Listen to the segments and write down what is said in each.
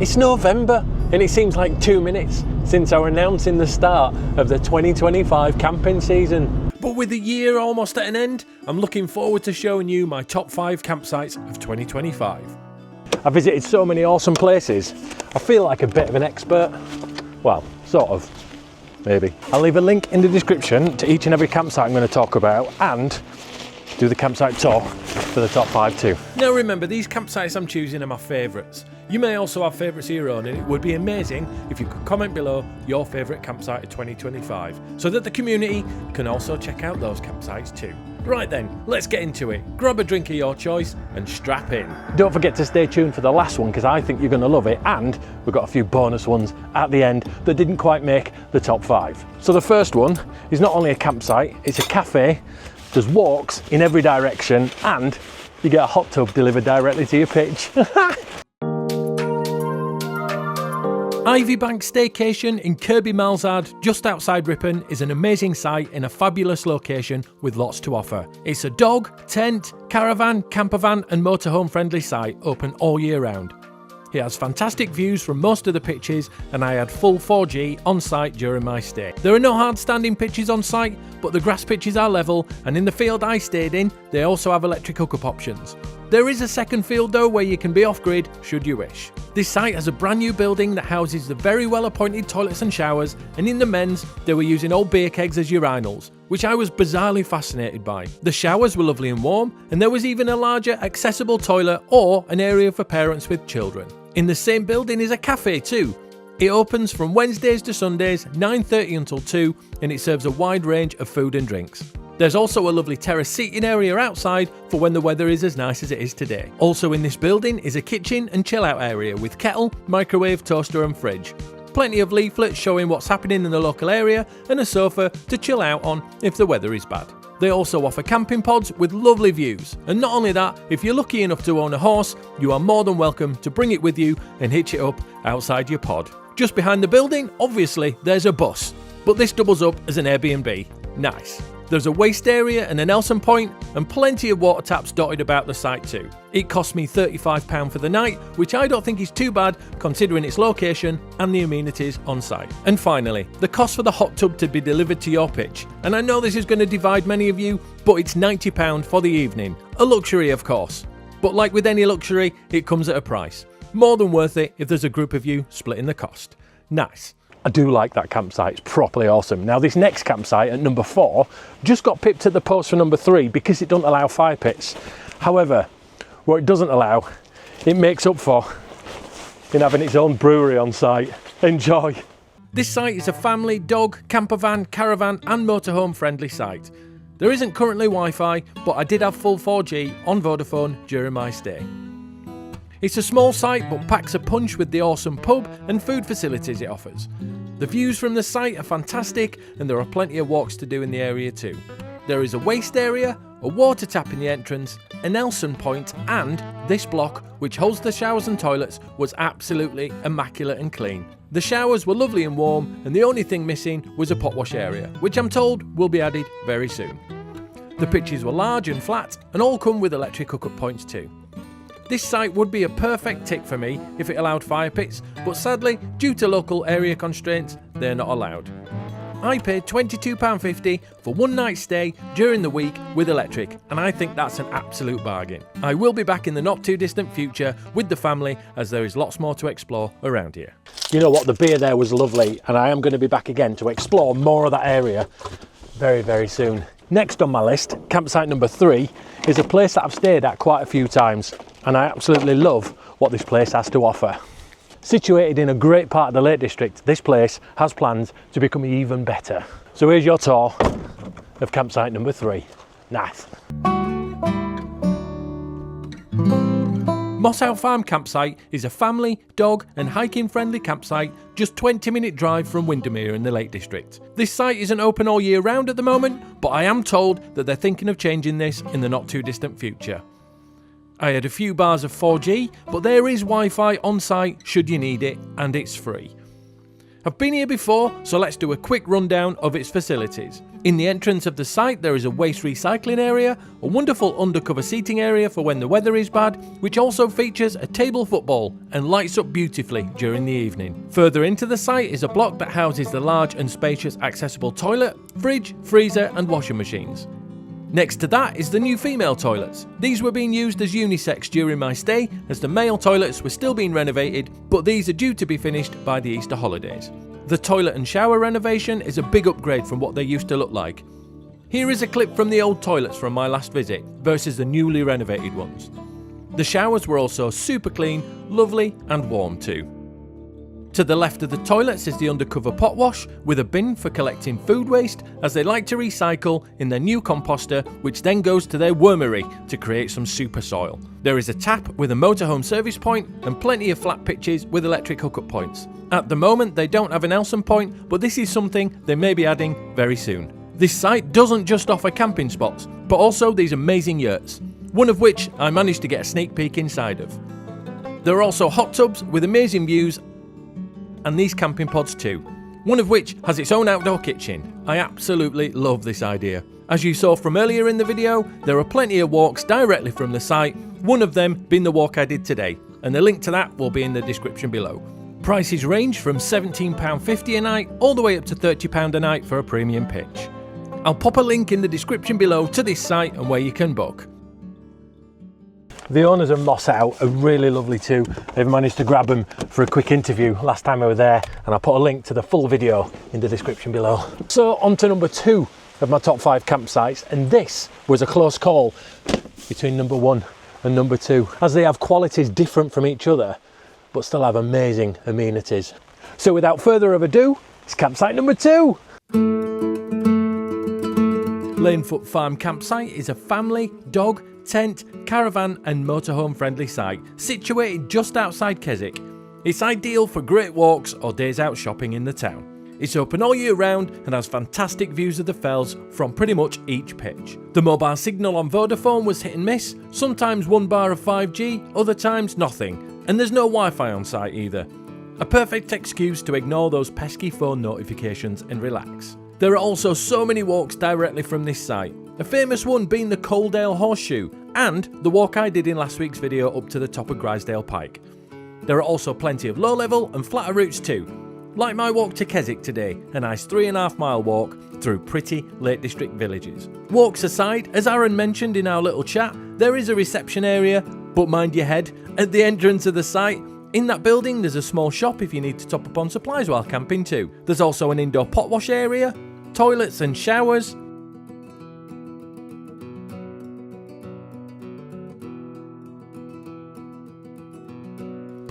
It's November and it seems like 2 minutes since our announcing the start of the 2025 camping season. But with the year almost at an end, I'm looking forward to showing you my top 5 campsites of 2025. I visited so many awesome places, I feel like a bit of an expert. Well, sort of, maybe. I'll leave a link in the description to each and every campsite I'm going to talk about and do the campsite tour for the top 5 too. Now remember, these campsites I'm choosing are my favourites. You may also have favourites of your own, and it would be amazing if you could comment below your favourite campsite of 2025 so that the community can also check out those campsites too. Right then, let's get into it. Grab a drink of your choice and strap in. Don't forget to stay tuned for the last one because I think you're going to love it, and we've got a few bonus ones at the end that didn't quite make the top 5. So the first one is not only a campsite, it's a cafe. There's walks in every direction and you get a hot tub delivered directly to your pitch. Ivy Bank Staycation in Kirby Malzard, just outside Ripon, is an amazing site in a fabulous location with lots to offer. It's a dog, tent, caravan, campervan and motorhome friendly site open all year round. It has fantastic views from most of the pitches and I had full 4G on site during my stay. There are no hard standing pitches on site, but the grass pitches are level, and in the field I stayed in, they also have electric hookup options. There is a second field though where you can be off grid should you wish. This site has a brand new building that houses the very well appointed toilets and showers, and in the men's they were using old beer kegs as urinals, which I was bizarrely fascinated by. The showers were lovely and warm, and there was even a larger accessible toilet or an area for parents with children. In the same building is a cafe too. It opens from Wednesdays to Sundays 9:30 until 2, and it serves a wide range of food and drinks. There's also a lovely terrace seating area outside for when the weather is as nice as it is today. Also in this building is a kitchen and chill out area with kettle, microwave, toaster and fridge. Plenty of leaflets showing what's happening in the local area and a sofa to chill out on if the weather is bad. They also offer camping pods with lovely views. And not only that, if you're lucky enough to own a horse, you are more than welcome to bring it with you and hitch it up outside your pod. Just behind the building, obviously, there's a bus, but this doubles up as an Airbnb. Nice. There's a waste area and a Nelson point and plenty of water taps dotted about the site too. It cost me £35 for the night, which I don't think is too bad considering its location and the amenities on site. And finally, the cost for the hot tub to be delivered to your pitch. And I know this is going to divide many of you, but it's £90 for the evening. A luxury of course. But like with any luxury, it comes at a price. More than worth it if there's a group of you splitting the cost. Nice. I do like that campsite, it's properly awesome. Now this next campsite at number 4 just got pipped at the post for number 3 because it doesn't allow fire pits. However, what it doesn't allow, it makes up for in having its own brewery on site. Enjoy. This site is a family, dog, campervan, caravan and motorhome friendly site. There isn't currently Wi-Fi, but I did have full 4G on Vodafone during my stay. It's a small site but packs a punch with the awesome pub and food facilities it offers. The views from the site are fantastic and there are plenty of walks to do in the area too. There is a waste area, a water tap in the entrance, a Nelson point, and this block, which holds the showers and toilets, was absolutely immaculate and clean. The showers were lovely and warm, and the only thing missing was a pot wash area, which I'm told will be added very soon. The pitches were large and flat and all come with electric hookup points too. This site would be a perfect tick for me if it allowed fire pits, but sadly, due to local area constraints, they're not allowed. I paid £22.50 for one night stay during the week with electric, and I think that's an absolute bargain. I will be back in the not too distant future with the family as there is lots more to explore around here. You know what, the beer there was lovely, and I am going to be back again to explore more of that area very, very soon. Next on my list, campsite number 3, is a place that I've stayed at quite a few times, and I absolutely love what this place has to offer. Situated in a great part of the Lake District, this place has plans to become even better. So here's your tour of campsite number 3. Nice. Howe Farm campsite is a family, dog and hiking friendly campsite just 20-minute drive from Windermere in the Lake District. This site isn't open all year round at the moment, but I am told that they're thinking of changing this in the not too distant future. I had a few bars of 4G, but there is Wi-Fi on site should you need it, and it's free. I've been here before, so let's do a quick rundown of its facilities. In the entrance of the site there is a waste recycling area, a wonderful undercover seating area for when the weather is bad, which also features a table football and lights up beautifully during the evening. Further into the site is a block that houses the large and spacious accessible toilet, fridge, freezer and washing machines. Next to that is the new female toilets. These were being used as unisex during my stay, as the male toilets were still being renovated, but these are due to be finished by the Easter holidays. The toilet and shower renovation is a big upgrade from what they used to look like. Here is a clip from the old toilets from my last visit versus the newly renovated ones. The showers were also super clean, lovely and warm too. To the left of the toilets is the undercover pot wash with a bin for collecting food waste, as they like to recycle in their new composter, which then goes to their wormery to create some super soil. There is a tap with a motorhome service point and plenty of flat pitches with electric hookup points. At the moment they don't have an Elson point, but this is something they may be adding very soon. This site doesn't just offer camping spots, but also these amazing yurts, one of which I managed to get a sneak peek inside of. There are also hot tubs with amazing views and these camping pods too, one of which has its own outdoor kitchen. I absolutely love this idea. As you saw from earlier in the video, there are plenty of walks directly from the site, one of them being the walk I did today, and the link to that will be in the description below. Prices range from £17.50 a night all the way up to £30 a night for a premium pitch. I'll pop a link in the description below to this site and where you can book. The owners of Moss Howe are really lovely too. They've managed to grab them for a quick interview last time I was there, and I'll put a link to the full video in the description below. So on to number 2 of my top 5 campsites, and this was a close call between number 1 and number 2, as they have qualities different from each other but still have amazing amenities. So without further ado, it's campsite number 2. Lanefoot Farm campsite is a family, dog, tent, caravan and motorhome friendly site situated just outside Keswick. It's ideal for great walks or days out shopping in the town. It's open all year round and has fantastic views of the fells from pretty much each pitch. The mobile signal on Vodafone was hit and miss, sometimes 1 bar of 5G, other times nothing, and there's no Wi-Fi on site either. A perfect excuse to ignore those pesky phone notifications and relax. There are also so many walks directly from this site, a famous one being the Coaldale Horseshoe and the walk I did in last week's video up to the top of Grisdale Pike. There are also plenty of low level and flatter routes too, like my walk to Keswick today, a nice 3.5 mile walk through pretty Lake District villages. Walks aside, as Aaron mentioned in our little chat, there is a reception area, but mind your head, at the entrance of the site. In that building there's a small shop if you need to top up on supplies while camping too. There's also an indoor pot wash area, toilets and showers,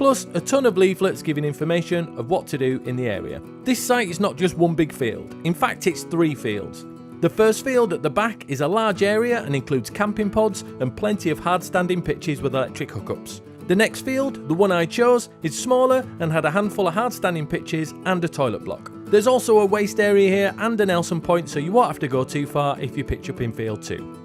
plus a ton of leaflets giving information of what to do in the area. This site is not just one big field, in fact it's 3 fields. The first field at the back is a large area and includes camping pods and plenty of hard standing pitches with electric hookups. The next field, the one I chose, is smaller and had a handful of hard standing pitches and a toilet block. There's also a waste area here and an Elson point, so you won't have to go too far if you pitch up in field 2.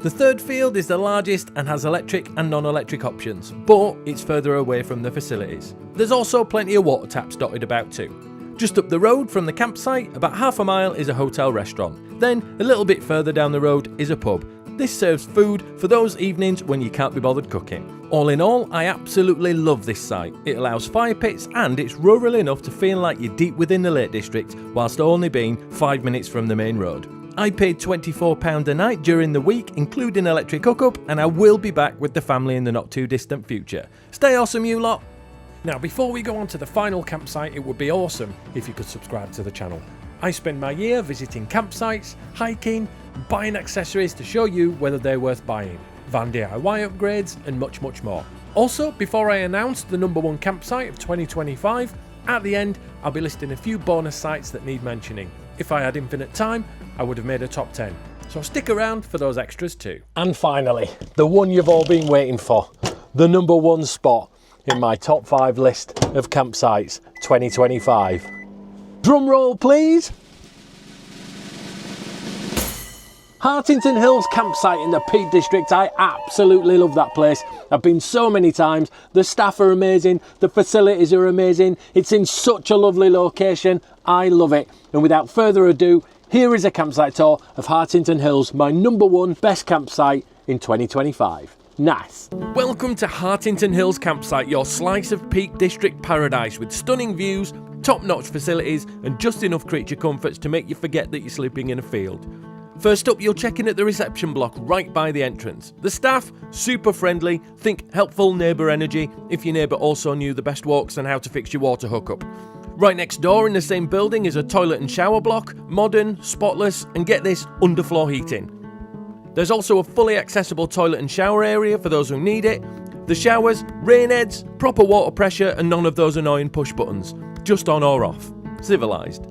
The third field is the largest and has electric and non-electric options, but it's further away from the facilities. There's also plenty of water taps dotted about too. Just up the road from the campsite, about half a mile, is a hotel restaurant. Then, a little bit further down the road is a pub. This serves food for those evenings when you can't be bothered cooking. All in all, I absolutely love this site. It allows fire pits and it's rural enough to feel like you're deep within the Lake District whilst only being 5 minutes from the main road. I paid £24 a night during the week, including electric hookup, and I will be back with the family in the not too distant future. Stay awesome, you lot! Now, before we go on to the final campsite, it would be awesome if you could subscribe to the channel. I spend my year visiting campsites, hiking, buying accessories to show you whether they're worth buying, van DIY upgrades, and much, much more. Also, before I announce the number 1 campsite of 2025, at the end, I'll be listing a few bonus sites that need mentioning. If I had infinite time, I would have made a top 10. So stick around for those extras too. And finally, the one you've all been waiting for, the number 1 spot in my top 5 list of campsites 2025. Drum roll, please. Hartington Hills campsite in the Peak District, I absolutely love that place. I've been so many times. The staff are amazing, the facilities are amazing, it's in such a lovely location. I love it. And without further ado, here is a campsite tour of Hartington Hills, my #1 best campsite in 2025. Nice. Welcome to Hartington Hills campsite, your slice of Peak District paradise with stunning views, top-notch facilities and just enough creature comforts to make you forget that you're sleeping in a field. First up, you'll check in at the reception block right by the entrance. The staff, super friendly, think helpful neighbour energy if your neighbour also knew the best walks and how to fix your water hookup. Right next door in the same building is a toilet and shower block, modern, spotless and get this, underfloor heating. There's also a fully accessible toilet and shower area for those who need it. The showers, rain heads, proper water pressure and none of those annoying push buttons. Just on or off. Civilised.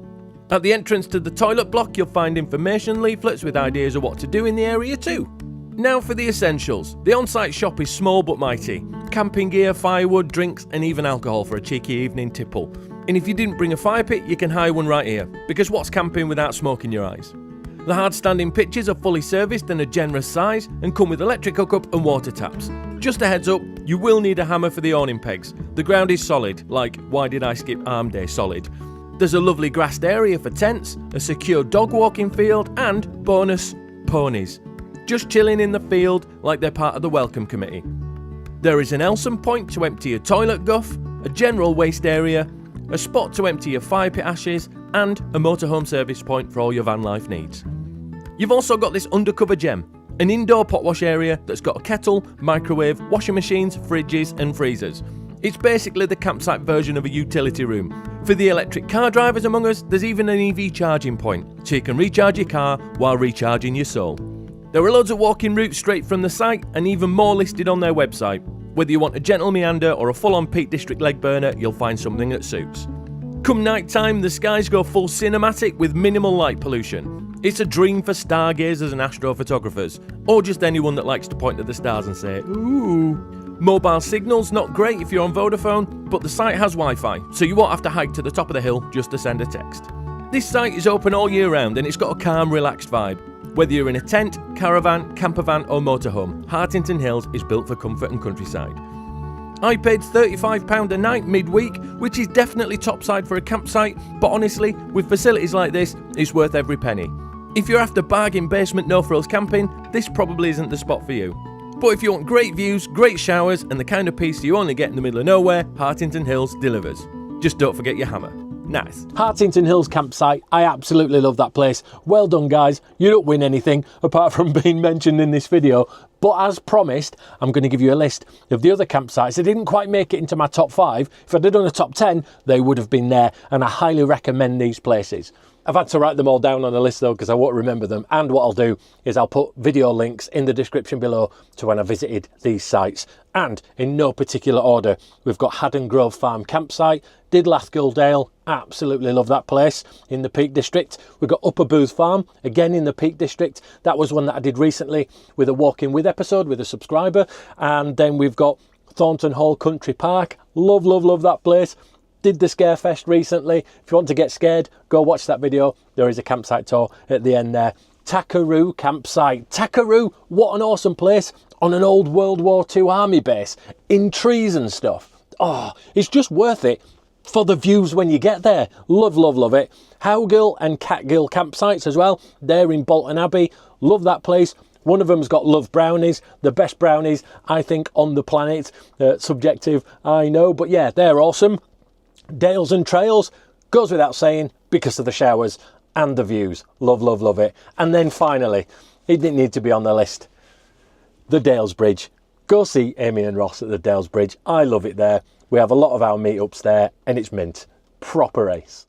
At the entrance to the toilet block, you'll find information leaflets with ideas of what to do in the area too. Now for the essentials. The on-site shop is small but mighty. Camping gear, firewood, drinks and even alcohol for a cheeky evening tipple. And if you didn't bring a fire pit, you can hire one right here, because what's camping without smoke in your eyes? The hard-standing pitches are fully serviced and a generous size and come with electric hookup and water taps. Just a heads up, you will need a hammer for the awning pegs. The ground is solid, like why did I skip arm day solid? There's a lovely grassed area for tents, a secure dog walking field and, bonus, ponies. Just chilling in the field like they're part of the welcome committee. There is an Elson point to empty your toilet guff, a general waste area, a spot to empty your fire pit ashes and a motorhome service point for all your van life needs. You've also got this undercover gem, an indoor pot wash area that's got a kettle, microwave, washing machines, fridges and freezers. It's basically the campsite version of a utility room. For the electric car drivers among us, there's even an EV charging point, so you can recharge your car while recharging your soul. There are loads of walking routes straight from the site and even more listed on their website. Whether you want a gentle meander or a full-on Peak District leg burner, you'll find something that suits. Come night time, the skies go full cinematic with minimal light pollution. It's a dream for stargazers and astrophotographers, or just anyone that likes to point at the stars and say, ooh. Mobile signal's not great if you're on Vodafone, but the site has Wi-Fi, so you won't have to hike to the top of the hill just to send a text. This site is open all year round and it's got a calm, relaxed vibe. Whether you're in a tent, caravan, campervan or motorhome, Hartington Hills is built for comfort and countryside. I paid £35 a night midweek, which is definitely topside for a campsite, but honestly, with facilities like this, it's worth every penny. If you're after bargain basement no-frills camping, this probably isn't the spot for you. But if you want great views, great showers and the kind of peace you only get in the middle of nowhere, Hartington Hills delivers. Just don't forget your hammer. Nice. Hartington Hills campsite, I absolutely love that place. Well done guys, you don't win anything apart from being mentioned in this video. But as promised, I'm going to give you a list of the other campsites that didn't quite make it into my top 5. If I'd done a top 10, they would have been there and I highly recommend these places. I've had to write them all down on a list though because I won't remember them, and what I'll do is I'll put video links in the description below to when I visited these sites. And in no particular order, we've got Haddon Farm campsite, did Lathgilldale, absolutely love that place in the Peak District. We've got Upper Booth Farm, again in the Peak District. That was one that I did recently with a walking with episode with a subscriber. And then we've got Thornton Hall Country Park, love, love, love that place. Did the Scarefest recently. If you want to get scared, go watch that video. There is a campsite tour at the end there. Takaroo campsite. Takaroo, what an awesome place on an old World War II army base in trees and stuff. Oh, it's just worth it for the views when you get there. Love, love, love it. Howe and Catgill campsites as well. They're in Bolton Abbey. Love that place. One of them's got Love Brownies, the best brownies I think on the planet. Subjective, I know, but yeah, they're awesome. Dales and Trails, goes without saying because of the showers and the views. Love, love, love it. And then finally, it didn't need to be on the list, the Dales Bridge. Go see Amy and Ross at the Dales Bridge. I love it there. We have a lot of our meetups there and it's mint. Proper ace.